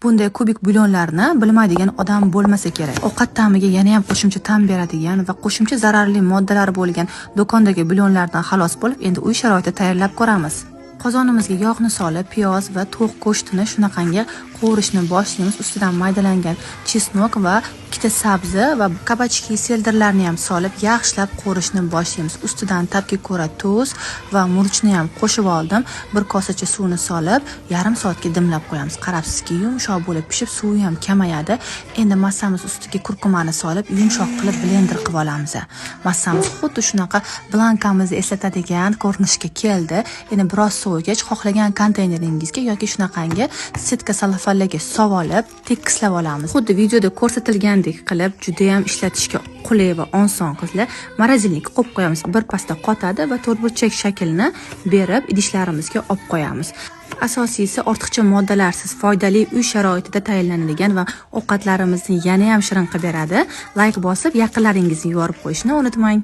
Bunday kubik bulyonlarni bilmaydigan odam bo'lmasa kerak. Ovqat ta'miga yana ham qo'shimcha ta'm beradigan va qo'shimcha zararli moddalar bo'lgan do'kondagi bulyonlardan xalos bo'lib, endi uy sharoitida tayyorlab ko'ramiz. Qozonimizga yog'ni solib, piyoz va tovuq go'shtini shunaqangi qovurishni boshlaymiz. Ustidan maydalangan chesnok va ikkita sabzi va kabachki seldirlarni ham solib, yaxshilab qovurishni boshlaymiz. Ustidan tabga ko'ra tuz va murchni ham qo'shib oldim. Bir kosacha suvni solib, yarim soatga dimlab qo'yamiz. Qarabsizki, yumshoq bo'lib pishib, suvi ham kamayadi. Endi massamiz ustiga kurkumani solib, yumshoq qilib blender qilib olamiz. Massamiz xuddi shunaqa blankamizni eslatadigan ko'rinishga keldi. Endi biroz sovigach, xohlagan konteyneringizga yoki shunaqangi setka salafalarga solib, tekislab olamiz. Xuddi videoda ko'rsatilgandek qilib, juda ham ishlatishga qulay va oson qilib, morozinlikka qo'yib qo'yamiz. Bir pasda qotadi va to'rtburchak shaklni berib, idishlarimizga olib qo'yamiz. Asosiysi ortiqcha moddalarsiz foydali uy sharoitida tayyorlanadigan va ovqatlarimizni yana ham shirin qilib beradi. Like bosib, yaqinlaringizga yorib qo'yishni unutmang.